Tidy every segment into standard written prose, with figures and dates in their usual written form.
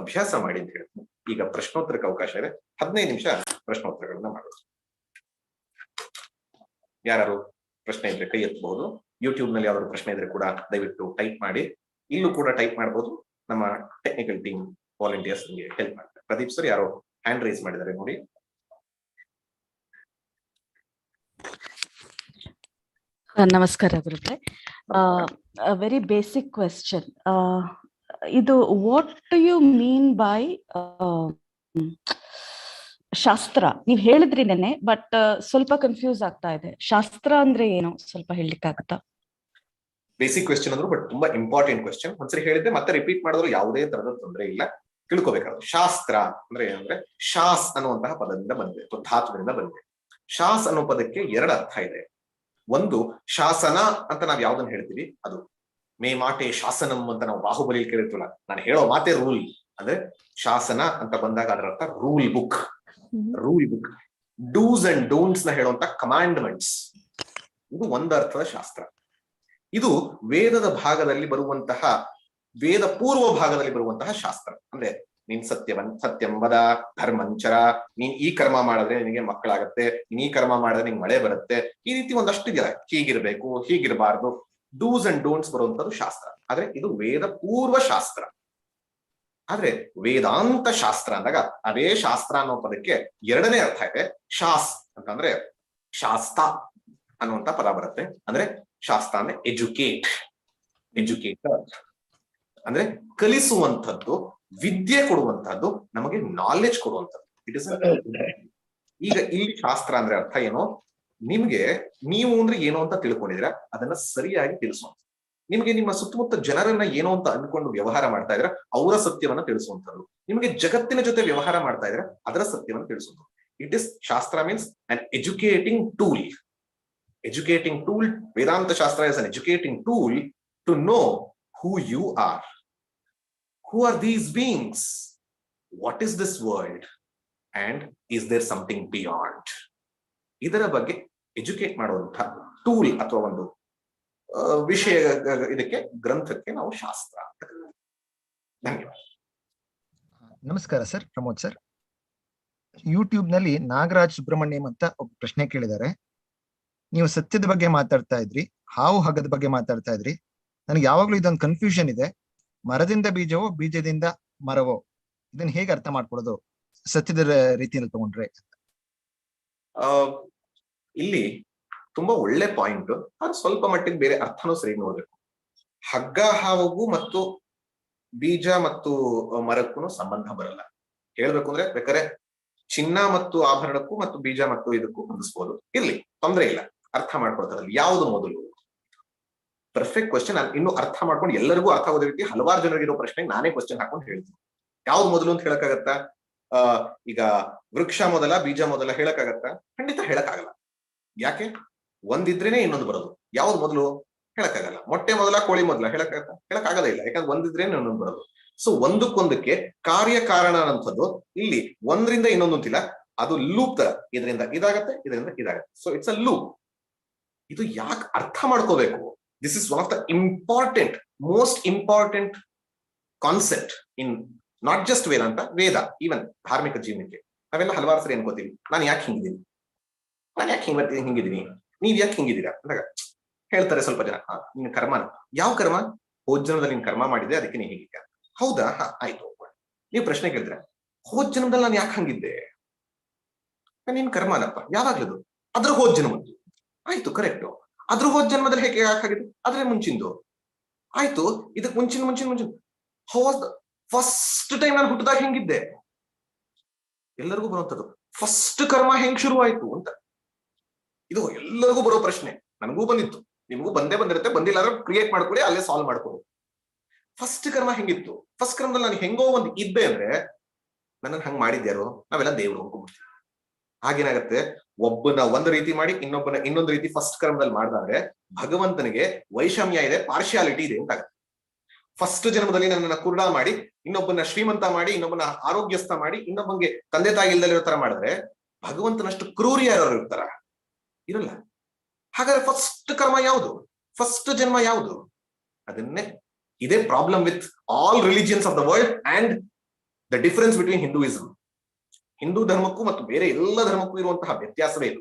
ಅಭ್ಯಾಸ ಮಾಡಿ ಅಂತ ಹೇಳ್ತೀನಿ. ಈಗ ಪ್ರಶ್ನೋತ್ತರಕ್ಕೆ ಅವಕಾಶ ಇದೆ, 15 ನಿಮಿಷ ಪ್ರಶ್ನೋತ್ತರಗಳನ್ನ ಮಾಡೋದು. ಯಾರು ಪ್ರಶ್ನೆ ಇದ್ರೆ ಕೈ ಎತ್ತಬಹುದು. ಯೂಟ್ಯೂಬ್ ನಲ್ಲಿ ಯಾವ್ದಾದ್ರು ಪ್ರಶ್ನೆ ಇದ್ರೆ ಕೂಡ ದಯವಿಟ್ಟು ಟೈಪ್ ಮಾಡಿ. ಇಲ್ಲೂ ಕೂಡ ಟೈಪ್ ಮಾಡಬಹುದು. ನಮ್ಮ ಟೆಕ್ನಿಕಲ್ ಟೀಮ್ ವಾಲಂಟಿಯರ್ಸ್ ನಿಮಗೆ ಹೆಲ್ಪ್ ಮಾಡ್ತಾರೆ. ಪ್ರದೀಪ್ ಸರ್ ಯಾರೋ ಹ್ಯಾಂಡ್ ರೈಸ್ ಮಾಡಿದ್ದಾರೆ ನೋಡಿ. ನಮಸ್ಕಾರ ಗುರುಗಳೇ. Very basic question. ಇದು what do you mean by shastra? ನೀವ್ ಹೇಳಿದ್ರಿ ನೆನ್ನೆ, ಬಟ್ ಸ್ವಲ್ಪ ಕನ್ಫ್ಯೂಸ್ ಆಗ್ತಾ ಇದೆ. ಶಾಸ್ತ್ರ ಅಂದ್ರೆ ಏನು ಸ್ವಲ್ಪ ಹೇಳಲಿಕ್ಕಾಗತ್ತಾ? ಬೇಸಿಕ್ ಕ್ವೆಶ್ಚನ್ ಅಂದ್ರು, ಬಟ್ ತುಂಬಾ ಇಂಪಾರ್ಟೆಂಟ್ ಕ್ವೆಶ್ಚನ್. ಒಂದ್ಸರಿ ಹೇಳಿದ್ರೆ ಮತ್ತೆ ರಿಪೀಟ್ ಮಾಡಿದ್ರು ಯಾವುದೇ ತರದ ತೊಂದರೆ ಇಲ್ಲ. ತಿಳ್ಕೊಬೇಕಾದ್ರು ಶಾಸ್ತ್ರ ಅಂದ್ರೆ ಏನಂದ್ರೆ ಶಾಸ್ ಅನ್ನುವಂತಹ ಪದದಿಂದ ಬಂದಿದೆ, ಧಾತುವಿನಿಂದ ಬಂದಿದೆ. ಶಾಸ್ ಅನ್ನೋ ಪದಕ್ಕೆ 2 ಅರ್ಥ ಇದೆ. ಒಂದು ಶಾಸನ ಅಂತ ನಾವ್ ಯಾವ್ದನ್ನ ಹೇಳ್ತೀವಿ, ಅದು ಮೇ ಮಾಟೆ ಶಾಸನಂ ಅಂತ ನಾವು ಬಾಹುಬಲಿ ಕೇಳಿರ್ತೀವಲ್ಲ, ನಾನು ಹೇಳೋ ಮಾತೆ ರೂಲ್. ಅಂದ್ರೆ ಶಾಸನ ಅಂತ ಬಂದಾಗ ಅದರ ಅರ್ಥ rule book. Rule book, dos and don'ts ನ ಹೇಳುವಂತ ಕಮಾಂಡ್ಮೆಂಟ್ಸ್. ಇದು ಒಂದು ಅರ್ಥದ ಶಾಸ್ತ್ರ. ಇದು ವೇದದ ಭಾಗದಲ್ಲಿ ಬರುವಂತಹ, ವೇದ ಪೂರ್ವ ಭಾಗದಲ್ಲಿ ಬರುವಂತಹ ಶಾಸ್ತ್ರ. ಅಂದ್ರೆ ನೀನ್ ಸತ್ಯಂ ವದ ಧರ್ಮಂಚರ, ನೀನ್ ಈ ಕರ್ಮ ಮಾಡಿದ್ರೆ ನಿನಗೆ ಮಕ್ಕಳಾಗತ್ತೆ, ನೀನ್ ಈ ಕರ್ಮ ಮಾಡಿದ್ರೆ ನಿಂಗೆ ಮಳೆ ಬರುತ್ತೆ, ಈ ರೀತಿ ಒಂದಷ್ಟು ಇದೆಯಲ್ಲ, ಹೀಗಿರ್ಬೇಕು ಹೀಗಿರಬಾರ್ದು, ಡೂಸ್ ಅಂಡ್ ಡೋಂಟ್ಸ್ ಬರುವಂತದ್ದು ಶಾಸ್ತ್ರ. ಆದ್ರೆ ಇದು ವೇದ ಪೂರ್ವ ಶಾಸ್ತ್ರ. ಆದ್ರೆ ವೇದಾಂತ ಶಾಸ್ತ್ರ ಅಂದಾಗ ಅದೇ ಶಾಸ್ತ್ರ ಅನ್ನೋ ಪದಕ್ಕೆ 2ನೇ ಅರ್ಥ ಇದೆ. ಶಾಸ್ ಅಂತಂದ್ರೆ ಶಾಸ್ತ ಅನ್ನುವಂತ ಪದ ಬರುತ್ತೆ. ಅಂದ್ರೆ ಶಾಸ್ತ್ರ ಅಂದ್ರೆ ಎಜುಕೇಟರ್ ಅಂದ್ರೆ ಕಲಿಸುವಂಥದ್ದು, ವಿದ್ಯೆ ಕೊಡುವಂತಹದ್ದು, ನಮಗೆ ನಾಲೆಜ್ ಕೊಡುವಂಥದ್ದು. ಇಟ್ ಇಸ್ ಈಗ ಇಲ್ಲಿ ಶಾಸ್ತ್ರ ಅಂದ್ರೆ ಅರ್ಥ ಏನೋ, ನಿಮ್ಗೆ ನೀವು ಅಂದ್ರೆ ಏನೋ ಅಂತ ತಿಳ್ಕೊಂಡಿದ್ರ ಅದನ್ನ ಸರಿಯಾಗಿ ತಿಳಿಸುವಂತ, ನಿಮ್ಗೆ ನಿಮ್ಮ ಸುತ್ತಮುತ್ತ ಜನರನ್ನ ಏನೋ ಅಂತ ಅನ್ಕೊಂಡು ವ್ಯವಹಾರ ಮಾಡ್ತಾ ಇದ್ರೆ ಅವರ ಸತ್ಯವನ್ನ ತಿಳಿಸುವಂಥದ್ದು, ನಿಮ್ಗೆ ಜಗತ್ತಿನ ಜೊತೆ ವ್ಯವಹಾರ ಮಾಡ್ತಾ ಇದ್ರೆ ಅದರ ಸತ್ಯವನ್ನ ತಿಳಿಸುವಂಥದ್ದು. It is shastra means an educating tool. Educating tool, Vedanta shastra is an educating tool to know who you are. Who are these beings? What is this world? And is there something beyond? ಇದರ ಬಗ್ಗೆ ಎಜುಕೇಟ್ ಮಾಡುವಂತಹ tool ಅಥವಾ ಒಂದು ವಿಷಯ, ಇದಕ್ಕೆ ಗ್ರಂಥಕ್ಕೆ ನಾವು ಶಾಸ್ತ್ರ ಅಂತ. ಧನ್ಯವಾದ. ನಮಸ್ಕಾರ ಸರ್, ಪ್ರಮೋದ್ ಸರ್. ಯೂಟ್ಯೂಬ್ ನಲ್ಲಿ ನಾಗರಾಜ್ ಸುಬ್ರಹ್ಮಣ್ಯಂ ಅಂತ ಒಬ್ಬ ಪ್ರಶ್ನೆ ಕೇಳಿದ್ದಾರೆ. ನೀವು ಸತ್ಯದ ಬಗ್ಗೆ ಮಾತಾಡ್ತಾ ಇದ್ರಿ, ಹಾವು ಹಗ್ಗದ ಬಗ್ಗೆ ಮಾತಾಡ್ತಾ ಇದ್ರಿ. ನನಗೆ ಯಾವಾಗ್ಲೂ ಇದೊಂದು ಕನ್ಫ್ಯೂಷನ್ ಇದೆ, ಮರದಿಂದ ಬೀಜವೋ ಬೀಜದಿಂದ ಮರವೋ, ಇದನ್ನ ಹೇಗೆ ಅರ್ಥ ಮಾಡ್ಕೊಳ್ಳೋದು ಸತ್ಯದ ರೀತಿಯಲ್ಲಿ ತಗೊಂಡ್ರೆ? ಇಲ್ಲಿ ತುಂಬಾ ಒಳ್ಳೆ ಪಾಯಿಂಟ್. ಅದು ಸ್ವಲ್ಪ ಮಟ್ಟಿಗೆ ಬೇರೆ ಅರ್ಥನೂ ಸರಿ ನೋಡ್ಬೇಕು. ಹಗ್ಗ ಹಾವುಗೂ ಮತ್ತು ಬೀಜ ಮತ್ತು ಮರಕ್ಕೂ ಸಂಬಂಧ ಬರಲ್ಲ. ಹೇಳ್ಬೇಕು ಅಂದ್ರೆ ಬೇಕಾದ್ರೆ ಚಿನ್ನ ಮತ್ತು ಆಭರಣಕ್ಕೂ ಮತ್ತು ಬೀಜ ಮತ್ತು ಇದಕ್ಕೂ ಹೊಂದಿಸ್ಬೋದು. ಇರ್ಲಿ, ತೊಂದರೆ ಇಲ್ಲ, ಅರ್ಥ ಮಾಡ್ಕೊಳ್ತಾರಲ್ಲ. ಯಾವುದು ಮೊದಲು? Perfect question. ನಾನು ಇನ್ನು ಅರ್ಥ ಮಾಡ್ಕೊಂಡು ಎಲ್ಲರಿಗೂ ಅರ್ಥ ಆಗೋದ ರೀತಿ ಹಲವಾರು ಜನರಿಗೆ ಇರೋ ಪ್ರಶ್ನೆಗೆ ನಾನೇ ಕ್ವಶನ್ ಹಾಕೊಂಡು ಹೇಳ್ತೀನಿ. ಯಾವ್ದು ಮೊದಲು ಅಂತ ಹೇಳಕ್ಕಾಗತ್ತಾ? ಈಗ ವೃಕ್ಷ ಮೊದಲ ಬೀಜ ಮೊದಲ ಹೇಳಕ್ಕಾಗತ್ತಾ? ಖಂಡಿತ ಹೇಳಕ್ಕಾಗಲ್ಲ. ಯಾಕೆ? ಒಂದಿದ್ರೇನೆ ಇನ್ನೊಂದು ಬರೋದು. ಯಾವ್ದು ಮೊದಲು ಹೇಳಕ್ಕಾಗಲ್ಲ. ಮೊಟ್ಟೆ ಮೊದಲ ಕೋಳಿ ಮೊದಲ ಹೇಳಕ್ಕಾಗದೇ ಇಲ್ಲ. ಯಾಕಂದ್ರೆ ಒಂದಿದ್ರೇನೆ ಇನ್ನೊಂದು ಬರೋದು. ಸೊ ಒಂದಕ್ಕೊಂದಕ್ಕೆ ಕಾರ್ಯಕಾರಣ ಅನ್ನೋಂಥದ್ದು ಇಲ್ಲಿ ಒಂದರಿಂದ ಇನ್ನೊಂದು ಅಂತಿಲ್ಲ, ಅದು ಲೂಪ್ ತರ. ಇದರಿಂದ ಇದಾಗತ್ತೆ, ಇದರಿಂದ ಇದಾಗತ್ತೆ. So it's a loop. ಇದು ಯಾಕೆ ಅರ್ಥ ಮಾಡ್ಕೋಬೇಕು? This is one of the important, most important concept in not just Vedanta, Veda, even ಧಾರ್ಮಿಕ ಜೀವನಕ್ಕೆ. ನಾವೆಲ್ಲ ಹಲವಾರು ಸರಿ ಅನ್ಕೋತೀವಿ, ನಾನು ಯಾಕೆ ಹಿಂಗಿದ್ದೀನಿ, ನಾನು ಯಾಕೆ ಹಿಂಗಿದ್ದೀನಿ, ನೀವ್ ಯಾಕೆ ಹಿಂಗಿದ್ದೀರಾ ಅಂದಾಗ ಹೇಳ್ತಾರೆ ಸ್ವಲ್ಪ ಜನ, ನಿನ್ನ ಕರ್ಮನ. ಯಾವ ಕರ್ಮ? ಹೋದ್ ಜನ್ಮದಲ್ಲಿ ನೀನ್ ಕರ್ಮ ಮಾಡಿದೆ, ಅದಕ್ಕೆ ನೀನ್ ಹೀಗಿದ್ದ. ಹೌದಾ? ಆಯ್ತು. ನೀವು ಪ್ರಶ್ನೆ ಕೇಳಿದ್ರೆ, ಹೋದ್ ಜನ್ಮದಲ್ಲಿ ನಾನು ಯಾಕೆ ಹಂಗಿದ್ದೆ? ನಿನ್ ಕರ್ಮನಪ್ಪ. ಯಾವಾಗ್ಲದು? ಅದ್ರ ಹೋದ್ ಜನ್ಮದ್ದು. ಆಯ್ತು, ಕರೆಕ್ಟು. ಅದ್ರ ಹೋದ್ ಜನ್ಮದಲ್ಲಿ ಹೇಗೆ ಯಾಕಾಗಿದೆ? ಅದ್ರೆ ಮುಂಚಿಂದು. ಆಯ್ತು, ಇದಕ್ ಮುಂಚಿನ how was the first time ನಾನು ಹುಟ್ಟಿದಾಗ ಹೆಂಗಿದ್ದೆ? ಎಲ್ಲರಿಗೂ ಬರುವಂತದ್ದು ಫಸ್ಟ್ ಕರ್ಮ ಹೆಂಗ್ ಶುರು ಆಯ್ತು ಅಂತ. ಇದು ಎಲ್ಲರಿಗೂ ಬರೋ ಪ್ರಶ್ನೆ. ನನಗೂ ಬಂದಿತ್ತು, ನಿಮಗೂ ಬಂದಿರುತ್ತೆ. ಬಂದಿಲ್ಲ ಅಂದ್ರೆ ಕ್ರಿಯೇಟ್ ಮಾಡ್ಕೊಳ್ಳಿ, ಅಲ್ಲೇ ಸಾಲ್ವ್ ಮಾಡ್ಕೊಳ್ಳಿ. ಫಸ್ಟ್ ಕರ್ಮ ಹೆಂಗಿತ್ತು? ಫಸ್ಟ್ ಕರ್ಮದಲ್ಲಿ ನಾನು ಹೆಂಗೋ ಒಂದು ಇದ್ದೆ ಅಂದ್ರೆ ನನ್ನನ್ನು ಹಂಗ್ ಮಾಡಿದ್ಯಾರು? ನಾವೆಲ್ಲ ದೇವ್ರು ಅನ್ಕೊಂಡ್ಬಿಡ್ತೀವಿ. ಹಾಗೇನಾಗತ್ತೆ, ಒಬ್ಬನ ಒಂದು ರೀತಿ ಮಾಡಿ ಇನ್ನೊಬ್ಬನ ಇನ್ನೊಂದು ರೀತಿ ಫಸ್ಟ್ ಕರ್ಮದಲ್ಲಿ ಮಾಡಿದ್ರೆ ಭಗವಂತನಿಗೆ ವೈಷಮ್ಯ ಇದೆ, ಪಾರ್ಶಿಯಾಲಿಟಿ ಇದೆ ಅಂತ ಆಗುತ್ತೆ. ಫಸ್ಟ್ ಜನ್ಮದಲ್ಲಿ ನನ್ನನ್ನ ಕುರುಡ ಮಾಡಿ, ಇನ್ನೊಬ್ಬನ ಶ್ರೀಮಂತ ಮಾಡಿ, ಇನ್ನೊಬ್ಬನ ಆರೋಗ್ಯಸ್ಥ ಮಾಡಿ, ಇನ್ನೊಬ್ಬಂಗೆ ತಂದೆ ತಾಯಿ ಇಲ್ದಲ್ಲಿರೋ ತರ ಮಾಡಿದ್ರೆ ಭಗವಂತನಷ್ಟು ಕ್ರೂರಿ ಯಾರು ಇರ್ತಾರ? ಇರಲ್ಲ. ಹಾಗಾದ್ರೆ ಫಸ್ಟ್ ಕರ್ಮ ಯಾವುದು? ಫಸ್ಟ್ ಜನ್ಮ ಯಾವುದು? ಅದನ್ನೇ ಇದೇ problem with all religions of the world and the difference between Hinduism, Hindu ಧರ್ಮಕ್ಕೂ ಮತ್ತು ಬೇರೆ ಎಲ್ಲ ಧರ್ಮಕ್ಕೂ ಇರುವಂತಹ ವ್ಯತ್ಯಾಸವೇ ಇದು.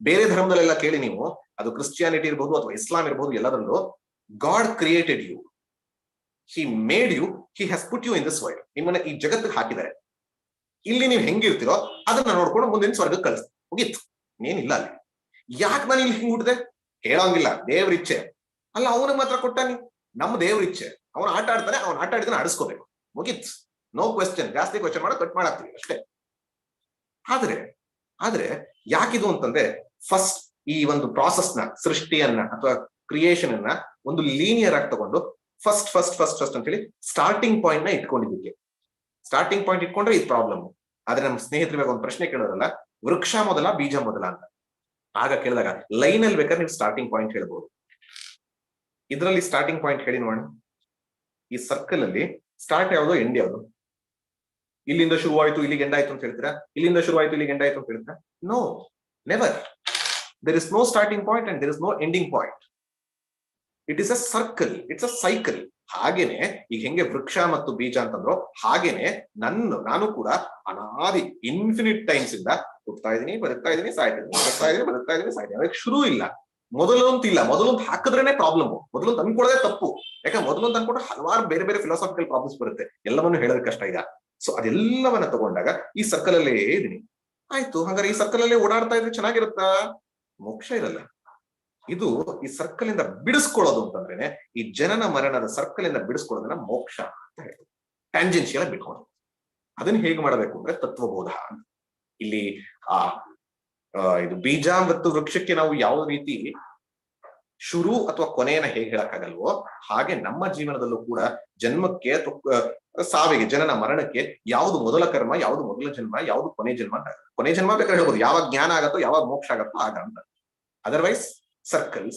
ಬೇರೆ ಧರ್ಮದಲ್ಲೆಲ್ಲ ಕೇಳಿ ನೀವು, ಅದು ಕ್ರಿಶ್ಚಿಯಾನಿಟಿ ಇರ್ಬೋದು ಅಥವಾ ಇಸ್ಲಾಂ ಇರ್ಬೋದು, ಎಲ್ಲದರಲ್ಲೂ God created you, he made you, he has put you in this world. ನಿಮ್ಮನ್ನ ಈ ಜಗತ್ತಿಗೆ ಹಾಕಿದ್ದಾರೆ. ಇಲ್ಲಿ ನೀವು ಹೆಂಗಿರ್ತೀರೋ ಅದನ್ನ ನೋಡ್ಕೊಂಡು ಮುಂದಿನ ಸ್ವರ್ಗಕ್ಕೆ ಕಳಿಸ್ ಮುಗೀತು, ಏನಿಲ್ಲ ಅಲ್ಲಿ. ಯಾಕೆ ನಾನು ಇಲ್ಲಿ ಹಿಂಗ್ ಹುಟ್ಟಿದೆ ಹೇಳೋಂಗಿಲ್ಲ, ದೇವ್ರ ಇಚ್ಛೆ ಅಲ್ಲ. ಅವನಿಗೆ ಮಾತ್ರ ಕೊಟ್ಟಾನಿ, ನಮ್ಮ ದೇವ್ರ ಇಚ್ಛೆ. ಅವನು ಆಟ ಆಡ್ತಾನೆ, ಅವ್ನು ಆಟ ಆಡಿದ್ರೆ ಆಡಿಸ್ಕೋಬೇಕು, ಮುಗೀತ್, ನೋ ಕ್ವೆಶ್ಚನ್. ಜಾಸ್ತಿ ಕ್ವೆಶ್ಚನ್ ಮಾಡೋ ಕಟ್ ಮಾಡಾಕ್ತೀವಿ ಅಷ್ಟೇ. ಆದ್ರೆ ಯಾಕಿದು ಅಂತಂದ್ರೆ, ಫಸ್ಟ್ ಈ ಒಂದು ಪ್ರಾಸೆಸ್ ನ, ಸೃಷ್ಟಿಯನ್ನ ಅಥವಾ ಕ್ರಿಯೇಷನ್ ಅನ್ನ ಒಂದು ಲೀನಿಯರ್ ಆಗಿ ತಗೊಂಡು ಫಸ್ಟ್ ಅಂತ ಹೇಳಿ ಸ್ಟಾರ್ಟಿಂಗ್ ಪಾಯಿಂಟ್ ನ ಇಟ್ಕೊಂಡಿದ್ದಕ್ಕೆ. ಸ್ಟಾರ್ಟಿಂಗ್ ಪಾಯಿಂಟ್ ಇಟ್ಕೊಂಡ್ರೆ ಇದು ಪ್ರಾಬ್ಲಮ್. ಆದ್ರೆ ನಮ್ಮ ಸ್ನೇಹಿತರು ಇವಾಗ ಒಂದು ಪ್ರಶ್ನೆ ಕೇಳೋರಲ್ಲ, ವೃಕ್ಷ ಮೊದಲ ಬೀಜ ಮೊದಲ ಅಂತ. ಆಗ ಕೇಳಿದಾಗ ಲೈನ್ ಅಲ್ಲಿ ಬೇಕಾದ್ರೆ ನೀವು ಸ್ಟಾರ್ಟಿಂಗ್ ಪಾಯಿಂಟ್ ಹೇಳ್ಬೋದು. ಇದರಲ್ಲಿ ಸ್ಟಾರ್ಟಿಂಗ್ ಪಾಯಿಂಟ್ ಹೇಳಿ ನೋಡೋಣ. ಈ ಸರ್ಕಲ್ ಅಲ್ಲಿ ಸ್ಟಾರ್ಟ್ ಯಾವುದು, ಎಂಡ್ ಯಾವುದು? ಇಲ್ಲಿಂದ ಶುರುವಾಯ್ತು ಇಲ್ಲಿಗೆ ಎಂಡ್ ಆಯ್ತು ಅಂತ ಹೇಳ್ತೀರಾ? ಇಲ್ಲಿಂದ ಶುರುವಾಯ್ತು ಇಲ್ಲಿಗೆ ಎಂಡ್ ಆಯ್ತು ಅಂತ ಹೇಳ್ತೀರಾ? No, never. There is no starting point and there is no ending point. It is a circle, it's a cycle. ಹಾಗೇನೆ ಈಗ ಹೆಂಗೆ ವೃಕ್ಷ ಮತ್ತು ಬೀಜ ಅಂತಂದ್ರು, ಹಾಗೇನೆ ನಾನು ಕೂಡ ಅನಾದಿ ಇನ್ಫಿನಿಟ್ ಟೈಮ್ಸ್ ಇಂದ ಹುಡ್ತಾ ಇದೀನಿ, ಬದುಕ್ತಾ ಇದೀನಿ, ಬದುಕ್ತಾ ಇದೀನಿ, ಅದಕ್ಕೆ ಶುರು ಇಲ್ಲ, ಮೊದಲೊಂದು ಇಲ್ಲ. ಮೊದಲೊಂದು ಹಾಕಿದ್ರೇನೆ ಪ್ರಾಬ್ಲಮ್, ಮೊದಲೊಂದು ಅನ್ಕೊಳ್ಳೋದೇ ತಪ್ಪು. ಯಾಕಂದ್ರೆ ಮೊದಲೊಂದು ಅನ್ಕೊಂಡ್ರೆ ಹಲವಾರು ಬೇರೆ ಬೇರೆ ಫಿಲಾಸಾಫಿಕಲ್ ಪ್ರಾಬ್ಲಮ್ಸ್ ಬರುತ್ತೆ, ಎಲ್ಲವನ್ನು ಹೇಳೋದಕ್ಕೆ ಕಷ್ಟ ಈಗ. ಸೊ ಅದೆಲ್ಲವನ್ನ ತಗೊಂಡಾಗ ಈ ಸರ್ಕಲ್ ಅಲ್ಲೇ ಇದೀನಿ. ಆಯ್ತು, ಹಾಗಾದ್ರೆ ಈ ಸರ್ಕಲ್ ಅಲ್ಲೇ ಓಡಾಡ್ತಾ ಇದ್ರೆ ಚೆನ್ನಾಗಿರುತ್ತಾ? ಮೋಕ್ಷ ಇರಲ್ಲ. ಇದು ಈ ಸರ್ಕಲ್ ಇಂದ ಬಿಡಿಸ್ಕೊಳ್ಳೋದು ಅಂತಂದ್ರೇನೆ, ಈ ಜನನ ಮರಣದ ಸರ್ಕಲ್ ಇಂದ ಬಿಡಿಸ್ಕೊಳ್ಳೋದನ್ನ ಮೋಕ್ಷ ಅಂತ ಹೇಳ್ತೀವಿ. ಟ್ಯಾಂಜೆನ್ಷಿಯಲ್ ಬಿಟ್ಕೊಂಡು ಅದನ್ನ ಹೇಗೆ ಮಾಡಬೇಕು ಅಂದ್ರೆ ತತ್ವಬೋಧ. ಇಲ್ಲಿ ಇದು ಬೀಜ ಮತ್ತು ವೃಕ್ಷಕ್ಕೆ ನಾವು ಯಾವ ರೀತಿ ಶುರು ಅಥವಾ ಕೊನೆಯನ್ನ ಹೇಗೆ ಹೇಳಕ್ಕಾಗಲ್ವೋ, ಹಾಗೆ ನಮ್ಮ ಜೀವನದಲ್ಲೂ ಕೂಡ ಜನ್ಮಕ್ಕೆ ಸಾವಿಗೆ, ಜನನ ಮರಣಕ್ಕೆ ಯಾವುದು ಮೊದಲ ಕರ್ಮ, ಯಾವುದು ಮೊದಲ ಜನ್ಮ, ಯಾವುದು ಕೊನೆ ಜನ್ಮ ಅಂತ. ಕೊನೆ ಜನ್ಮ ಬೇಕಾದ್ರೆ ಹೇಳ್ಬೋದು, ಯಾವಾಗ ಜ್ಞಾನ ಆಗತ್ತೋ, ಯಾವಾಗ ಮೋಕ್ಷ ಆಗತ್ತೋ ಆಗ ಅಂತ. Otherwise circle.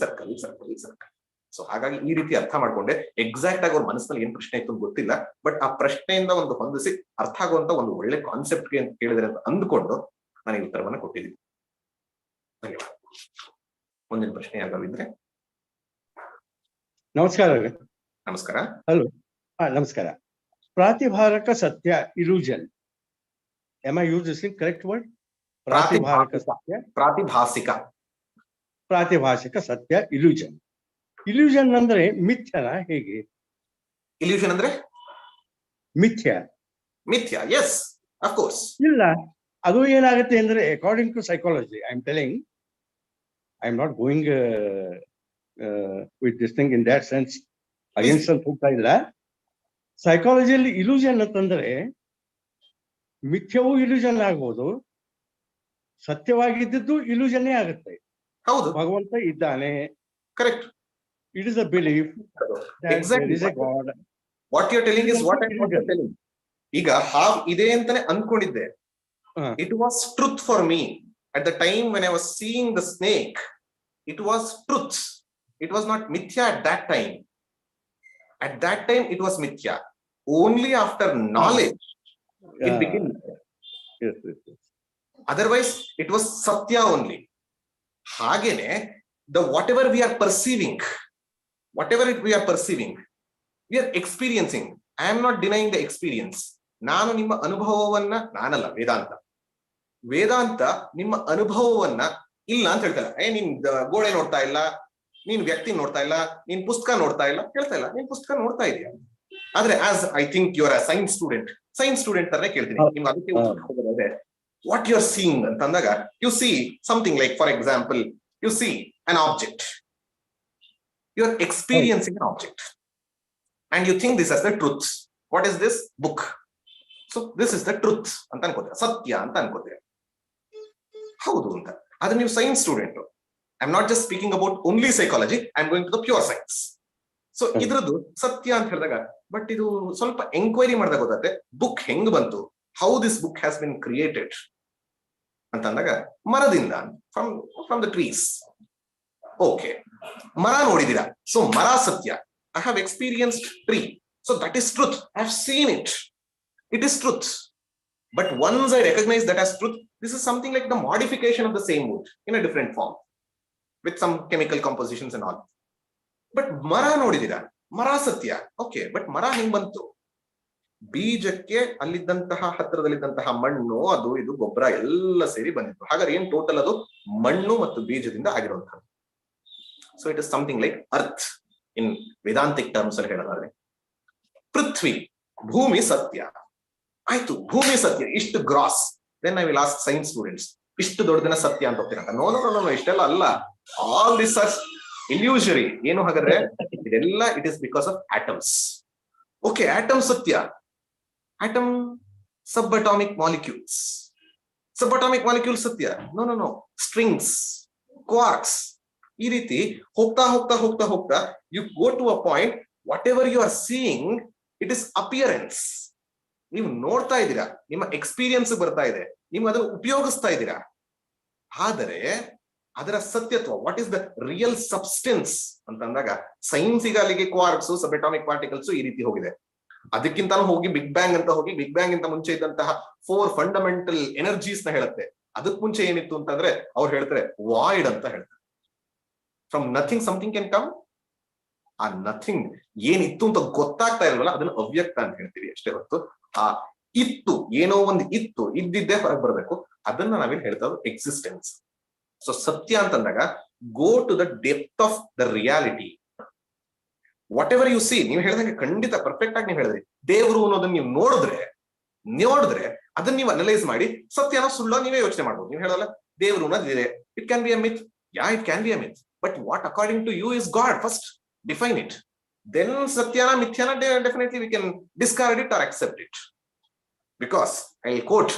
ಸೊ ಹಾಗಾಗಿ ಈ ರೀತಿ ಅರ್ಥ ಮಾಡ್ಕೊಂಡೆ. ಎಕ್ಸಾಕ್ಟ್ ಆಗಿ ಅವ್ರ ಮನಸ್ಸಿನಲ್ಲಿ ಏನ್ ಪ್ರಶ್ನೆ ಇತ್ತು ಗೊತ್ತಿಲ್ಲ, ಬಟ್ ಆ ಪ್ರಶ್ನೆಯಿಂದ ಒಂದು ಹೊಂದಿಸಿ ಅರ್ಥ ಆಗುವಂತ ಒಂದು ಒಳ್ಳೆ ಕಾನ್ಸೆಪ್ಟ್ ಕೇಳಿದ್ರೆ ಅಂತ ಅಂದ್ಕೊಂಡು ನಾನು ಈ ಉತ್ತರವನ್ನ ಕೊಟ್ಟಿದ್ದೀನಿ. ಧನ್ಯವಾದ. ಮುಂದಿನ ಪ್ರಶ್ನೆ ಯಾವ್ದಾವಿದ್ರೆ? ನಮಸ್ಕಾರ. ನಮಸ್ಕಾರ. ಹಲೋ, ನಮಸ್ಕಾರ. ಪ್ರಾತಿಭಾರಕ ಸತ್ಯ, illusion. Am I using correct word? ಪ್ರಾತಿಭಾರಕ ಸತ್ಯ, ಪ್ರಾತಿಭಾಷಿಕ ಸತ್ಯ, ಇಲ್ಯೂಷನ್. ಇಲ್ಯೂಷನ್ ಅಂದ್ರೆ ಮಿಥ್ಯನ? ಹೇಗೆ ಇಲ್ಯೂಷನ್ ಅಂದ್ರೆ? ಮಿಥ್ಯ, ಎಸ್, ಆಫ್ ಕೋರ್ಸ್. ಇಲ್ಲ, ಅದು ಏನಾಗುತ್ತೆ ಅಂದ್ರೆ, according to psychology, I am telling, I am not going with this thing in that sense against ಅಂತ ಹೋಗ್ತಾ ಇಲ್ಲ. ಸೈಕಾಲಜಿಯಲ್ಲಿ ಇಲ್ಯೂಷನ್ ಅಂತಂದ್ರೆ ಮಿಥ್ಯವೂ ಇಲ್ಯೂಷನ್ ಆಗ್ಬೋದು, ಸತ್ಯವಾಗಿದ್ದು ಇಲ್ಯೂಷನ್ನೇ ಆಗುತ್ತೆ. ಹೌದು, ಭಗವಂತ ಇದ್ದಾನೆ, correct. It is a belief that is a god. What you are telling is what I am telling. ಈಗ ಹಾವ್ ಇದೆ ಅಂತಾನೆ ಅನ್ಕೊಂಡಿದ್ದೆ. It was truth for me at the time when I was seeing the snake. It was truth. It was not mithya at that time. At that time, it was mithya. Only after knowledge, it became mithya. Yes. Otherwise, it was satya only. Hagene, whatever we are perceiving, we are experiencing. I am not denying the experience. ನಾನು ನಿಮ್ಮ ಅನುಭವವನ್ನ, ನಾನಲ್ಲ ವೇದಾಂತ ನಿಮ್ಮ ಅನುಭವವನ್ನ ಇಲ್ಲ ಅಂತ ಹೇಳ್ತಲ್ಲ. ನಿನ್ ಗೋಡೆ ನೋಡ್ತಾ ಇಲ್ಲ, ನೀನ್ ವ್ಯಕ್ತಿ ನೋಡ್ತಾ ಇಲ್ಲ, ನೀನ್ ಪುಸ್ತಕ ನೋಡ್ತಾ ಇಲ್ಲ ಹೇಳ್ತಾ ಇಲ್ಲ, ನೀನ್ ಪುಸ್ತಕ ನೋಡ್ತಾ ಇದೀಯ. ಆದ್ರೆ as I think you are a science student ತರನೇ ಕೇಳ್ತೀನಿ ನಿಮ್ಗೆ. ಅದಕ್ಕೆ ವಾಟ್ ಯು ಆರ್ ಸೀಯಿಂಗ್ ಅಂತ ಅಂದಾಗ, you see something like, for example, you see an object, you are experiencing an object and you think this as the truth. What is this book? So this is the truth ಅಂತ ಅನ್ಕೋತೀರ, ಸತ್ಯ ಅಂತ ಅನ್ಕೋತೀರ. ಹೌದು ಅಂತ. ಆದ್ರೆ ನೀವು science student. I'm not just speaking about only psychology, I'm going to the pure science. So ಇದ್ರದ್ದು ಸತ್ಯ ಅಂತ ಹೇಳಿದಾಗ, ಬಟ್ ಇದು ಸ್ವಲ್ಪ ಎಂಕ್ವೈರಿ ಮಾಡಿದಾಗ ಗೊತ್ತಾಗುತ್ತೆ ಬುಕ್ ಹೆಂಗ್ ಬಂತು, how this book has been created ಅಂತ ಅಂದಾಗ, ಮರದಿಂದ, ಫ್ರಮ್ ದ ಟ್ರೀಸ್. ಓಕೆ, ಮರ ನೋಡಿದೀರಾ, ಸೊ ಮರ ಸತ್ಯ. I have experienced tree, so that is truth. I have seen it, it is truth. But once I recognize that as truth, this is something like the modification of the same wood in a different form, with some chemical compositions and all. But mara nodidira, mara satya. Okay, but mara heng bantu? ಬೀಜಕ್ಕೆ ಅಲ್ಲಿದ್ದಂತಹ ಹತ್ತಿರದಲ್ಲಿದ್ದಂತಹ ಮಣ್ಣು ಅದು ಇದು ಗೊಬ್ಬರ ಎಲ್ಲ ಸೇರಿ ಬಂದಿತ್ತು. ಹಾಗಾದ್ರೆ ಏನ್ ಟೋಟಲ್ ಅದು ಮಣ್ಣು ಮತ್ತು ಬೀಜದಿಂದ ಆಗಿರುವಂತದ್ದು. So it is something like earth in Vedantic terms ಅಲ್ಲಿ ಹೇಳೋದಾದ್ರೆ. ಪೃಥ್ವಿ, ಭೂಮಿ ಸತ್ಯ ಆಯ್ತು, ಭೂಮಿ ಸತ್ಯ, ಇಷ್ಟು grass. Then I will ask science students, ಇಷ್ಟು ದೊಡ್ಡದಿನ ಸತ್ಯ ಅಂತ ಹೋಗ್ತೀರಾ? ನೋ ನೋ ನೋ ನೋ, ಇಷ್ಟೆಲ್ಲ ಅಲ್ಲ. All this are illusory. ಏನು ಹಾಗಾದ್ರೆ ಇದೆಲ್ಲ it is because of atoms. Okay, atom ಸತ್ಯ. Atom sub atomic molecules, sub atomic molecule ಸತ್ಯ. No no no, strings, quarks, ಈ ರೀತಿ ಹೋಗ್ತಾ ಹೋಗ್ತಾ ಹೋಗ್ತಾ ಹೋಗ್ತಾ you go to a point whatever you are seeing it is appearance. ನೀವು ನೋಡ್ತಾ ಇದ್ದೀರಾ, ನಿಮ್ಮ ಎಕ್ಸ್ಪೀರಿಯನ್ಸ್ ಬರ್ತಾ ಇದೆ, ನೀವು ಅದನ್ನು ಉಪಯೋಗಿಸ್ತಾ ಇದ್ದೀರಾ. ಆದರೆ ಅದರ ಸತ್ಯತ್ವ, what is the real substance ಅಂತಂದಾಗ ಸೈನ್ಸ್ ಈಗ ಅಲ್ಲಿಗೆ ಕ್ವಾರ್ಕ್ಸ್, ಸಬ್ ಅಟಾಮಿಕ್ ಪಾರ್ಟಿಕಲ್ಸ್ ಈ ರೀತಿ ಹೋಗಿದೆ. ಅದಕ್ಕಿಂತ ಹೋಗಿ ಬಿಗ್ ಬ್ಯಾಂಗ್ ಅಂತ ಹೋಗಿ, ಬಿಗ್ ಬ್ಯಾಂಗ್ ಇಂತ ಮುಂಚೆ ಇದ್ದಂತಹ 4 ಫಂಡಮೆಂಟಲ್ ಎನರ್ಜೀಸ್ ನ ಹೇಳುತ್ತೆ. ಅದಕ್ ಮುಂಚೆ ಏನಿತ್ತು ಅಂತಂದ್ರೆ ಅವ್ರು ಹೇಳ್ತಾರೆ ವಾಯ್ಡ್ ಅಂತ ಹೇಳ್ತಾರೆ. From nothing something can come. ಆ ನಥಿಂಗ್ ಏನಿತ್ತು ಅಂತ ಗೊತ್ತಾಗ್ತಾ ಇಲ್ವಲ್ಲ, ಅದನ್ನ ಅವ್ಯಕ್ತ ಅಂತ ಹೇಳ್ತೀವಿ ಅಷ್ಟೇ ಹೊರತು ಆ ಇತ್ತು, ಏನೋ ಒಂದು ಇತ್ತು, ಇದ್ದಿದ್ದೇ ಹೊರಗೆ ಬರ್ಬೇಕು, ಅದನ್ನ ನಾವೇನ್ ಹೇಳ್ತಾ ಇರೋದು ಎಕ್ಸಿಸ್ಟೆನ್ಸ್. ಸೊ ಸತ್ಯ ಅಂತಂದಾಗ go to the depth of the reality. Whatever you see, ನೀವು ಹೇಳಿದಂಗೆ ಖಂಡಿತ ಪರ್ಫೆಕ್ಟ್ ಆಗಿ ನೀವು ಹೇಳಿದ್ರಿ. ದೇವರು ಅನ್ನೋದನ್ನ ನೀವು ನೋಡಿದ್ರೆ ಅದನ್ನ ನೀವು ಅನಲೈಸ್ ಮಾಡಿ ಸತ್ಯನೋ ಸುಳ್ಳೋ ನೀವೇ ಯೋಚನೆ ಮಾಡ್ಬೋದು. ನೀವು ಹೇಳಲ್ಲ ದೇವರು ಅನ್ನೋದಿದೆ, it can be a myth. Yeah, it can be a myth, but what according to you is God. First define it, then ಸತ್ಯನ ಮಿಥ್ಯಾನ definitely we can discard it or accept it. Because I will quote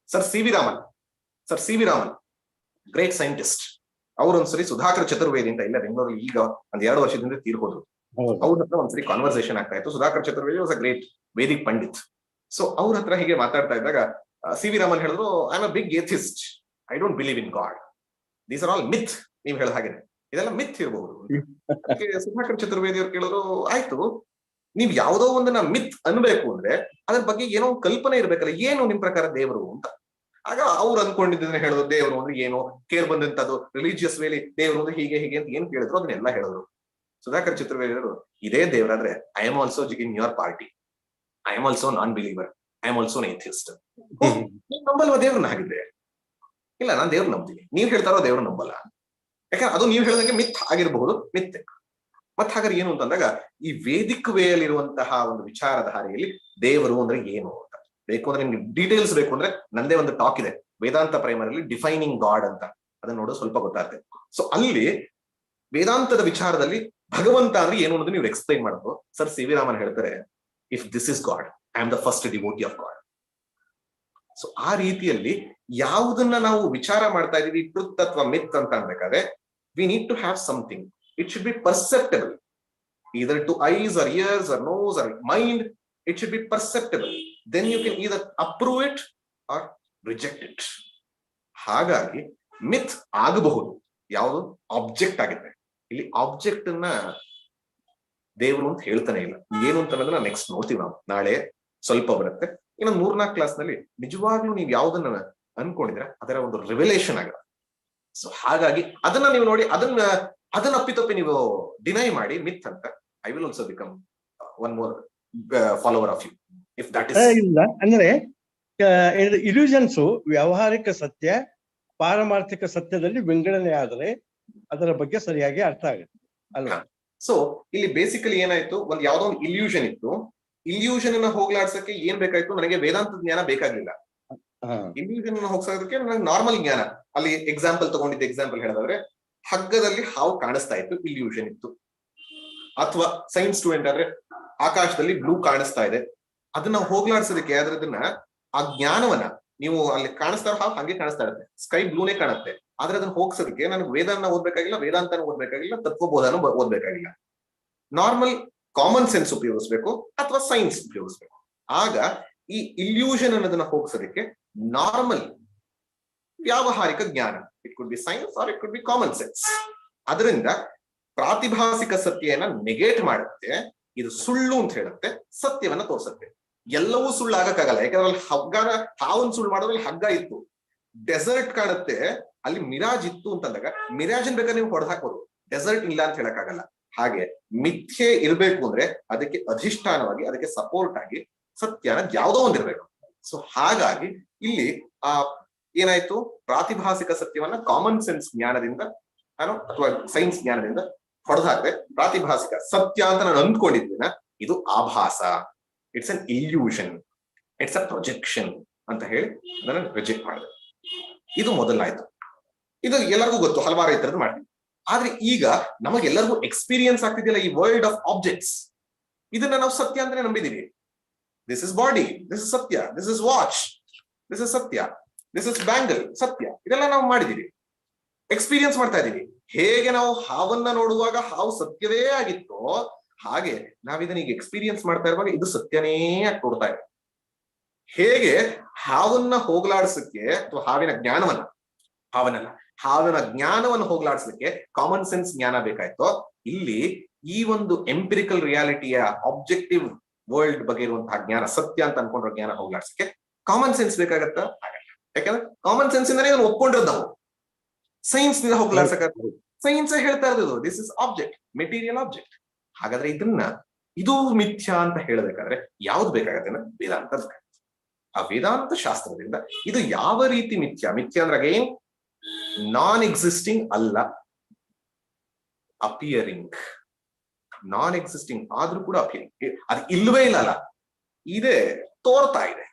sir C V Raman, great scientist. ಅವ್ರೊಂದ್ಸರಿ ಸುಧಾಕರ್ ಚತುರ್ವೇದಿ ಅಂತ ಇಲ್ಲ ಬೆಂಗಳೂರಲ್ಲಿ ಈಗ ಒಂದ್ 2 ವರ್ಷದಿಂದ ತೀರ್ಹೋದ್ರು. ಅವ್ರ ಹತ್ರ ಒಂದ್ಸರಿ ಕಾನ್ವರ್ಸೇಷನ್ ಆಗ್ತಾ ಇತ್ತು. Sudhakar Chaturvedi was a great Vedic pandit. So ಅವ್ರ ಹತ್ರ ಹೀಗೆ ಮಾತಾಡ್ತಾ ಇದ್ದಾಗ ಸಿ ವಿ ರಾಮನ್ ಹೇಳಿದ್ರು, I am a big atheist, I don't believe in God, these are all myth. ನೀವು ಹೇಳ ಹಾಗೆ ಇದೆಲ್ಲ ಮಿತ್ ಇರಬಹುದು. ಸುಧಾಕರ್ ಚತುರ್ವೇದಿ ಅವ್ರು ಕೇಳಿದ್ರು, ಆಯ್ತು, ನೀವ್ ಯಾವ್ದೋ ಒಂದನ್ನ ಮಿತ್ ಅನ್ಬೇಕು ಅಂದ್ರೆ ಅದ್ರ ಬಗ್ಗೆ ಏನೋ ಒಂದು ಕಲ್ಪನೆ ಇರ್ಬೇಕಲ್ಲ, ಏನು ನಿಮ್ ಪ್ರಕಾರ ದೇವರು ಅಂತ. ಆಗ ಅವ್ರು ಅನ್ಕೊಂಡಿದ್ದನ್ನ ಹೇಳೋದು, ದೇವರು ಅಂದ್ರೆ ಏನು ಕೇರ್ ಬಂದಂತದ್ದು, ರಿಲಿಜಿಯಸ್ ವೇಲಿ ದೇವರು ಅಂದ್ರೆ ಹೀಗೆ ಹೀಗೆ ಅಂತ ಏನ್ ಕೇಳಿದ್ರು ಅದನ್ನೆಲ್ಲ ಹೇಳಿದ್ರು. ಸುಧಾಕರ್ ಚತುರ್ವೇದಿ ಅವರು, ಇದೇ ದೇವರಾದ್ರೆ I am also in your party, I am also non believer, I am also atheist. ನಂಬಲ್ವಾ ದೇವ್ರನ್ನ? ಹಾಗಿದ್ರೆ ಇಲ್ಲ, ನಾನ್ ದೇವ್ರ ನಂಬ್ತೀನಿ, ನೀವ್ ಹೇಳ್ತಾರೋ ದೇವ್ರ ನಂಬಲ್ಲ. ಯಾಕಂದ್ರೆ ಅದು ನೀವು ಹೇಳಿದಂಗೆ ಮಿತ್ ಆಗಿರಬಹುದು, ಮಿತ್. ಮತ್ ಹಾಗಾದ್ರೆ ಏನು ಅಂತಂದಾಗ ಈ ವೇದಿಕ್ ವೇಯಲ್ಲಿರುವಂತಹ ಒಂದು ವಿಚಾರಧಾರೆಯಲ್ಲಿ ದೇವರು ಅಂದ್ರೆ ಏನು ಅಂತ ಬೇಕು ಅಂದ್ರೆ ನಿಮ್ಗೆ ಡೀಟೇಲ್ಸ್ ಬೇಕು ಅಂದ್ರೆ ನಂದೇ ಒಂದು ಟಾಕ್ ಇದೆ ವೇದಾಂತ ಪ್ರೈಮರಿಲಿ, ಡಿಫೈನಿಂಗ್ ಗಾಡ್ ಅಂತ. ಅದನ್ನ ನೋಡೋ ಸ್ವಲ್ಪ ಗೊತ್ತಾಗುತ್ತೆ. ಸೊ ಅಲ್ಲಿ ವೇದಾಂತದ ವಿಚಾರದಲ್ಲಿ ಭಗವಂತ ಅಂದ್ರೆ ಏನು ಅನ್ನೋದು ನೀವು ಎಕ್ಸ್ಪ್ಲೈನ್ ಮಾಡೋದು. ಸರ್ ಸಿ ವಿ ರಾಮನ್ ಹೇಳ್ತಾರೆ, if this is god, I am the first devotee of god. So ಆ ರೀತಿಯಲ್ಲಿ ಯಾವುದನ್ನ ನಾವು ವಿಚಾರ ಮಾಡ್ತಾ ಇದೀವಿ, ಟ್ರುತ್ ಅಥವಾ ಮಿತ್ ಅಂತ ಅನ್ಬೇಕಾದ್ರೆ we need to have something. It should be perceptible, either to eyes or ears or nose or mind. It should be perceptible. Then you can either approve it or reject it. ಹಾಗಾಗಿ ಮಿತ್ ಆಗಬಹುದು, ಯಾವುದು object ಆಗಿದೆ. ಇಲ್ಲಿ object ಅನ್ನ ದೇವರು ಅಂತ ಹೇಳ್ತಾನೆ ಇಲ್ಲ. ಏನು ಅಂತ ಅನ್ನೋದನ್ನ ನೆಕ್ಸ್ಟ್ ನೋಡ್ತೀವಿ ನಾವು, ನಾಳೆ ಸ್ವಲ್ಪ ಬರುತ್ತೆ. ಇನ್ನೊಂದು 3-4 ಕ್ಲಾಸ್ ನಲ್ಲಿ ನಿಜವಾಗ್ಲೂ ನೀವು ಯಾವ್ದನ್ನ ಅನ್ಕೊಂಡಿದ್ರೆ ಅದರ ಒಂದು ರಿವೆಲೇಷನ್ ಆಗುತ್ತೆ. ಸೊ ಹಾಗಾಗಿ ಅದನ್ನ ನೀವು ನೋಡಿ, ಅದನ್ನ ಅಪ್ಪಿತಪ್ಪಿ ನೀವು ಡಿನೈ ಮಾಡಿ ಮಿತ್ ಅಂತ, I will also become one more follower of you if that is. ಇಲ್ಲ ಅಂದ್ರೆ ಇಲ್ಯೂಷನ್ಸ್ ವ್ಯಾವಹಾರಿಕ ಸತ್ಯ, ಪಾರಮಾರ್ಥಿಕ ಸತ್ಯದಲ್ಲಿ ವಿಂಗಡಣೆ ಆದರೆ ಅದರ ಬಗ್ಗೆ ಸರಿಯಾಗಿ ಅರ್ಥ ಆಗುತ್ತೆ ಅಲ್ವಾ? ಸೊ ಇಲ್ಲಿ ಬೇಸಿಕಲಿ ಏನಾಯ್ತು, ಒಂದ್ ಯಾವ್ದೋ ಒಂದು ಇಲ್ಯೂಷನ್ ಇತ್ತು. ಇಲ್ಯೂಷನ್ ಅನ್ನ ಹೋಗ್ಲಾಡ್ಸಕ್ಕೆ ಏನ್ ಬೇಕಾಯ್ತು, ನನಗೆ ವೇದಾಂತ ಜ್ಞಾನ ಬೇಕಾಗ್ಲಿಲ್ಲ. ಇಲ್ಯೂಷನ್ ಅನ್ನ ಹೋಗ್ಸೋದಕ್ಕೆ ನನಗೆ ನಾರ್ಮಲ್ ಜ್ಞಾನ. ಅಲ್ಲಿ ಎಕ್ಸಾಂಪಲ್ ತಗೊಂಡಿದ್ದ ಎಕ್ಸಾಂಪಲ್ ಹೇಳೋದಾದ್ರೆ, ಹಗ್ಗದಲ್ಲಿ ಹಾವು ಕಾಣಿಸ್ತಾ ಇತ್ತು, ಇಲ್ಯೂಷನ್ ಇತ್ತು. ಅಥವಾ ಸೈನ್ಸ್ ಸ್ಟೂಡೆಂಟ್ ಆದ್ರೆ ಆಕಾಶದಲ್ಲಿ ಬ್ಲೂ ಕಾಣಿಸ್ತಾ ಇದೆ, ಅದನ್ನ ಹೋಗ್ಲಾಡ್ಸೋದಕ್ಕೆ ಅದ್ರದನ್ನ ಆ ಜ್ಞಾನವನ್ನ ನೀವು ಅಲ್ಲಿ ಕಾಣಿಸ್ತಾ ಹಾವು ಹಂಗೆ ಕಾಣಿಸ್ತಾ ಇರುತ್ತೆ, ಸ್ಕೈ ಬ್ಲೂನೇ ಕಾಣುತ್ತೆ. ಆದ್ರೆ ಅದನ್ನ ಹೋಗ್ಸೋದಕ್ಕೆ ನನಗೆ ವೇದನ ಓದ್ಬೇಕಾಗಿಲ್ಲ, ವೇದಾಂತನ ಓದ್ಬೇಕಾಗಿಲ್ಲ, ತತ್ವಬೋಧನ ಓದ್ಬೇಕಾಗಿಲ್ಲ. ನಾರ್ಮಲ್ ಕಾಮನ್ ಸೆನ್ಸ್ ಉಪಯೋಗಿಸ್ಬೇಕು ಅಥವಾ ಸೈನ್ಸ್ ಉಪಯೋಗಿಸ್ಬೇಕು. ಆಗ ಈ ಇಲ್ಯೂಷನ್ ಅನ್ನೋದನ್ನ ಹೋಗ್ಸೋದಕ್ಕೆ ನಾರ್ಮಲ್ ವ್ಯಾವಹಾರಿಕ ಜ್ಞಾನ, it could be science or it could be common sense, ಅದರಿಂದ ಪ್ರಾತಿಭಾಸಿಕ ಸತ್ಯನ ನೆಗೇಟ್ ಮಾಡುತ್ತೆ. ಇದು ಸುಳ್ಳು ಅಂತ ಹೇಳುತ್ತೆ, ಸತ್ಯವನ್ನ ತೋರಿಸುತ್ತೆ. ಎಲ್ಲವೂ ಸುಳ್ಳು ಆಗಕ್ಕಾಗಲ್ಲ, ಯಾಕಂದ್ರೆ ಅಲ್ಲಿ ಹಗ್ಗನ ಹಾವನ್ ಸುಳ್ಳು ಮಾಡೋದ್ರಲ್ಲಿ ಹಗ್ಗ ಇತ್ತು. ಡೆಸರ್ಟ್ ಕಾಣುತ್ತೆ, ಅಲ್ಲಿ ಮಿರಾಜ್ ಇತ್ತು ಅಂತಂದಾಗ ಮಿರಾಜನ್ ಬೇಕಾದ್ರೆ ನೀವು ಹೊಡೆದು ಹಾಕೋದು, ಡೆಸರ್ಟ್ ಇಲ್ಲ ಅಂತ ಹೇಳಕ್ಕಾಗಲ್ಲ. ಹಾಗೆ ಮಿಥ್ಯೆ ಇರ್ಬೇಕು ಅಂದ್ರೆ ಅದಕ್ಕೆ ಅಧಿಷ್ಠಾನವಾಗಿ, ಅದಕ್ಕೆ ಸಪೋರ್ಟ್ ಆಗಿ ಸತ್ಯ ಅನ್ನೋದು ಯಾವುದೋ ಒಂದಿರ್ಬೇಕು. ಸೊ ಹಾಗಾಗಿ ಇಲ್ಲಿ ಆ ಏನಾಯ್ತು, ಪ್ರಾತಿಭಾಸಿಕ ಸತ್ಯವನ್ನ ಕಾಮನ್ ಸೆನ್ಸ್ ಜ್ಞಾನದಿಂದ ಅಥವಾ ಸೈನ್ಸ್ ಜ್ಞಾನದಿಂದ ಹೊಡೆದಾಕ್ದೆ. ಪ್ರಾತಿಭಾಸಿಕ ಸತ್ಯ ಅಂತ ನಾನು ಅಂದ್ಕೊಂಡಿದ್ದೀನ, ಇದು ಆಭಾಸ, it's an illusion, it's a projection ಅಂತ ಹೇಳಿ ಅದನ್ನ ರಿಜೆಕ್ಟ್ ಮಾಡಿದೆ. ಇದು ಮೊದಲಾಯ್ತು. ಇದು ಎಲ್ಲರಿಗೂ ಗೊತ್ತು, ಹಲವಾರು ಇತರದ್ದು ಮಾಡ್ತೀವಿ. ಆದ್ರೆ ಈಗ ನಮಗೆಲ್ಲರಿಗೂ ಎಕ್ಸ್ಪೀರಿಯನ್ಸ್ ಆಗ್ತಿದೆಯಲ್ಲ ಈ ವರ್ಲ್ಡ್ ಆಫ್ ಆಬ್ಜೆಕ್ಟ್ಸ್, ಇದನ್ನ ನಾವು ಸತ್ಯ ಅಂತಾನೆ ನಂಬಿದೀವಿ. This is body, this is ಸತ್ಯ, this is watch, this is ಸತ್ಯ, ದಿಸ್ ಇಸ್ ಬ್ಯಾಂಗಲ್, ಸತ್ಯ, ಇದೆಲ್ಲ ನಾವು ಮಾಡಿದೀವಿ, ಎಕ್ಸ್ಪೀರಿಯನ್ಸ್ ಮಾಡ್ತಾ ಇದೀವಿ. ಹೇಗೆ ನಾವು ಹಾವನ್ನ ನೋಡುವಾಗ ಹಾವು ಸತ್ಯವೇ ಆಗಿತ್ತೋ ಹಾಗೆ ನಾವಿದನ್ನ ಈಗ ಎಕ್ಸ್ಪೀರಿಯನ್ಸ್ ಮಾಡ್ತಾ ಇರುವಾಗ ಇದು ಸತ್ಯನೇ ಆಗಿ ನೋಡ್ತಾ ಇದೆ. ಹೇಗೆ ಹಾವನ್ನ ಹೋಗಲಾಡಿಸಕ್ಕೆ ಅಥವಾ ಹಾವಿನ ಜ್ಞಾನವನ್ನು ಹೋಗಲಾಡಿಸ್ಲಿಕ್ಕೆ ಕಾಮನ್ ಸೆನ್ಸ್ ಜ್ಞಾನ ಬೇಕಾಯ್ತೋ, ಇಲ್ಲಿ ಈ ಒಂದು ಎಂಪಿರಿಕಲ್ ರಿಯಾಲಿಟಿಯ ಆಬ್ಜೆಕ್ಟಿವ್ ವರ್ಲ್ಡ್ ಬಗ್ಗೆ ಇರುವಂತಹ ಜ್ಞಾನ, ಸತ್ಯ ಅಂತ ಅನ್ಕೊಂಡಿರೋ ಜ್ಞಾನ ಹೋಗ್ಲಾಡ್ಸಕ್ಕೆ ಕಾಮನ್ ಸೆನ್ಸ್ ಬೇಕಾಗತ್ತ? ಆಗಲ್ಲ. ಯಾಕಂದ್ರೆ ಕಾಮನ್ ಸೆನ್ಸ್ ಇಂದಾನೆ ಇದನ್ನು ಒಪ್ಕೊಂಡಿರೋದು ನಾವು. ಸೈನ್ಸ್ ನಿಂದ ಹೋಗ್ಲಾಡ್ಸಕ ಸೈನ್ಸ್ ಹೇಳ್ತಾ ಇರೋದು this is object, material object. ಹಾಗಾದ್ರೆ ಇದು ಮಿಥ್ಯಾ ಅಂತ ಹೇಳಬೇಕಾದ್ರೆ ಯಾವ್ದು ಬೇಕಾಗತ್ತೆ? ವೇದಾಂತ ಬೇಕಾಗುತ್ತೆ. ಆ ವೇದಾಂತ ಶಾಸ್ತ್ರದಿಂದ ಇದು ಯಾವ ರೀತಿ ಮಿಥ್ಯಾ ಅಂದ್ರೆ ಅಗೇನ್ ನಾನ್ ಎಕ್ಸಿಸ್ಟಿಂಗ್ ಅಲ್ಲ, ಅಪಿಯರಿಂಗ್. ನಾನ್ ಎಕ್ಸಿಸ್ಟಿಂಗ್ ಆದ್ರೂ ಕೂಡ ಅಪಿಯರಿಂಗ್, ಅದು ಇಲ್ವೇ ಇಲ್ಲ, ಇದೆ, ತೋರ್ತಾ ಇದೆ.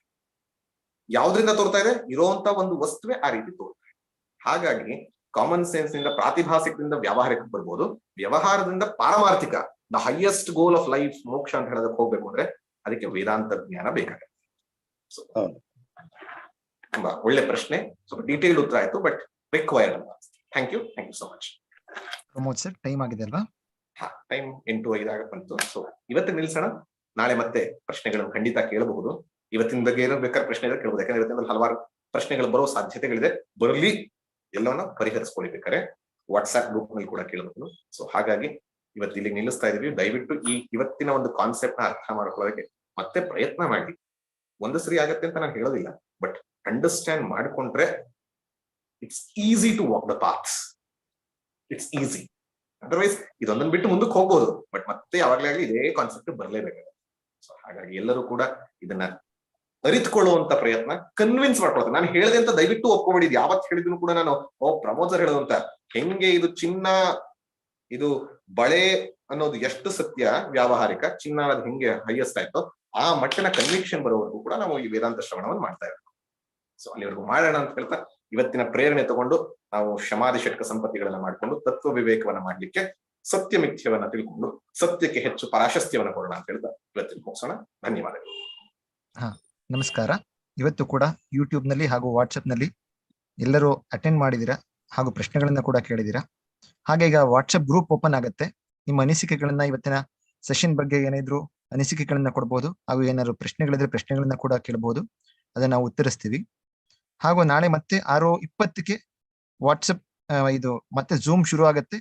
ಯಾವ್ದ್ರಿಂದ ತೋರ್ತಾ ಇದೆ? ಇರೋಂತ ಒಂದು ವಸ್ತುವೆ ಆ ರೀತಿ ತೋರ್ತಾ ಇದೆ. ಹಾಗಾಗಿ ಕಾಮನ್ ಸೆನ್ಸ್ ನಿಂದ ಪ್ರಾತಿಭಾಸಿಕದಿಂದ ವ್ಯಾವಹಾರಿಕ ಬರ್ಬೋದು, ವ್ಯವಹಾರದಿಂದ ಪಾರಮಾರ್ಥಿಕ, the highest goal of life, ಮೋಕ್ಷ ಅಂತ ಹೇಳೋದಕ್ಕೆ ಹೋಗ್ಬೇಕು ಅಂದ್ರೆ ಅದಕ್ಕೆ ವೇದಾಂತ ಜ್ಞಾನ ಬೇಕಾಗುತ್ತೆ. ತುಂಬಾ ಒಳ್ಳೆ ಪ್ರಶ್ನೆ, ಸ್ವಲ್ಪ ಡೀಟೇಲ್ಡ್ ಉತ್ತರ ಆಯ್ತು, but required. Thank you so much. Pramod sir, time ಆಗಿದೆ ಅಲ್ವಾ? ಟೈಮ್ 8:05 ಬಂತು. ಸೊ ಇವತ್ತಿನ ನಿಲ್ಸೋಣ. ನಾಳೆ ಮತ್ತೆ ಪ್ರಶ್ನೆಗಳನ್ನು ಖಂಡಿತ ಕೇಳಬಹುದು. ಇವತ್ತಿನ ಬಗ್ಗೆ ಏನೋ ಬೇಕಾದ್ರೆ ಪ್ರಶ್ನೆ ಇದ್ರೆ ಕೇಳಬಹುದು. ಯಾಕಂದ್ರೆ ಇವತ್ತಿನ ಹಲವಾರು ಪ್ರಶ್ನೆಗಳು ಬರೋ ಸಾಧ್ಯತೆಗಳಿದೆ. ಬರಲಿ, ಎಲ್ಲವನ್ನ ಪರಿಹರಿಸ್ಕೊಳ್ಬೇಕಾರೆ ವಾಟ್ಸ್ಆಪ್ ಗ್ರೂಪ್ ನಲ್ಲಿ ಕೂಡ ಕೇಳಬಹುದು. ಸೊ ಹಾಗಾಗಿ ಇವತ್ತು ಇಲ್ಲಿ ನಿಲ್ಲಿಸ್ತಾ ಇದೀವಿ. ದಯವಿಟ್ಟು ಇವತ್ತಿನ ಒಂದು ಕಾನ್ಸೆಪ್ಟ್ ನ ಅರ್ಥ ಮಾಡ್ಕೊಳ್ಳೋದಕ್ಕೆ ಮತ್ತೆ ಪ್ರಯತ್ನ ಮಾಡಿ. ಒಂದು ಸರಿ ಆಗತ್ತೆ ಅಂತ ನಾನು ಹೇಳೋದಿಲ್ಲ, ಬಟ್ ಅಂಡರ್ಸ್ಟ್ಯಾಂಡ್ ಮಾಡ್ಕೊಂಡ್ರೆ it's easy to walk the paths. It's easy. Otherwise ಇದೊಂದನ್ನು ಬಿಟ್ಟು ಮುಂದಕ್ಕೆ ಹೋಗ್ಬೋದು, ಬಟ್ ಮತ್ತೆ ಯಾವಾಗಲೇ ಆಗಲಿ ಇದೇ ಕಾನ್ಸೆಪ್ಟ್ ಬರಲೇಬೇಕಾಗುತ್ತೆ. ಸೊ ಹಾಗಾಗಿ ಎಲ್ಲರೂ ಕೂಡ ಇದನ್ನ ಅರಿತುಕೊಳ್ಳುವಂತ ಪ್ರಯತ್ನ, ಕನ್ವಿನ್ಸ್ ಮಾಡ್ಕೊಳ್ತಾರೆ. ನಾನು ಹೇಳಿದೆ ಅಂತ ದಯವಿಟ್ಟು ಒಪ್ಕೊಬೇಡಿ. ಯಾವತ್ತು ಹೇಳಿದ್ರು ಕೂಡ ನಾನು ಪ್ರಮೋದ್ ಸರ್ ಹೇಳೋದಂತ ಹೆಂಗೆ ಇದು ಚಿನ್ನ, ಇದು ಬಳೆ ಅನ್ನೋದು ಎಷ್ಟು ಸತ್ಯ ವ್ಯಾವಹಾರಿಕ, ಚಿನ್ನ ಅನ್ನೋದು ಹೆಂಗೆ ಹೈಯೆಸ್ಟ್ ಆಯ್ತೋ ಆ ಮಟ್ಟಿನ ಕನ್ವಿಕ್ಷನ್ ಬರೋವರೆಗೂ ಕೂಡ ನಾವು ಈ ವೇದಾಂತ ಶ್ರವಣವನ್ನು ಮಾಡ್ತಾ ಇರ್ತೀವಿ. ಸೊ ಅಲ್ಲಿವರೆಗೂ ಮಾಡೋಣ ಅಂತ ಹೇಳ್ತಾ ಇವತ್ತಿನ ಪ್ರೇರಣೆ ತಗೊಂಡು ನಾವು ಶಮಾಧಿ ಷಟ್ಕ ಸಂಪತ್ತಿಗಳನ್ನ ಮಾಡ್ಕೊಂಡು ತತ್ವ ವಿವೇಕವನ್ನ ಮಾಡ್ಲಿಕ್ಕೆ ಸತ್ಯ ಮಿಥ್ಯವನ್ನ ತಿಳ್ಕೊಂಡು ಸತ್ಯಕ್ಕೆ ಹೆಚ್ಚು ಪ್ರಾಶಸ್ತ್ಯವನ್ನ ಕೊಡೋಣ ಅಂತ ಹೇಳ್ತಾ ಇವತ್ತಿನ ಮುಗಿಸೋಣ. ಧನ್ಯವಾದಗಳು. ನಮಸ್ಕಾರ. ಇವತ್ತು ಕೂಡ ಯೂಟ್ಯೂಬ್ ನಲ್ಲಿ ಹಾಗೂ ವಾಟ್ಸ್ಆಪ್ ನಲ್ಲಿ ಎಲ್ಲರೂ ಅಟೆಂಡ್ ಮಾಡಿದಿರಾ ಹಾಗೂ ಪ್ರಶ್ನೆಗಳನ್ನ ಕೂಡ ಕೇಳಿದಿರಾ. ಹಾಗೆ ಈಗ ವಾಟ್ಸ್ಆಪ್ ಗ್ರೂಪ್ ಓಪನ್ ಆಗುತ್ತೆ. ನಿಮ್ಮ ಅನಿಸಿಕೆಗಳನ್ನ, ಇವತ್ತಿನ ಸೆಷನ್ ಬಗ್ಗೆ ಏನಿದ್ರು ಅನಿಸಿಕೆಗಳನ್ನ ಕೊಡ್ಬೋದು, ಹಾಗೂ ಏನಾದ್ರು ಪ್ರಶ್ನೆಗಳಿದ್ರೆ ಪ್ರಶ್ನೆಗಳನ್ನ ಕೂಡ ಕೇಳಬಹುದು. ಅದನ್ನ ನಾವು ಉತ್ತರಿಸ್ತೀವಿ. ಹಾಗೂ ನಾಳೆ ಮತ್ತೆ 6:20ಕ್ಕೆ ವಾಟ್ಸಪ್ ಇದು ಮತ್ತೆ ಝೂಮ್ ಶುರು ಆಗುತ್ತೆ.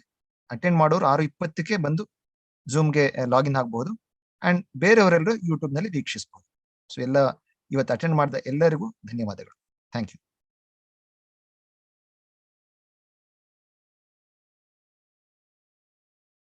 ಅಟೆಂಡ್ ಮಾಡೋರು 6:20ಕ್ಕೆ ಬಂದು ಝೂಮ್ಗೆ ಲಾಗಿನ್ ಆಗ್ಬಹುದು. ಅಂಡ್ ಬೇರೆಯವರೆಲ್ಲರೂ ಯೂಟ್ಯೂಬ್ ನಲ್ಲಿ ವೀಕ್ಷಿಸಬಹುದು. ಸೊ ಇವತ್ತು ಅಟೆಂಡ್ ಮಾಡಿದ ಎಲ್ಲರಿಗೂ ಧನ್ಯವಾದಗಳು. Thank you.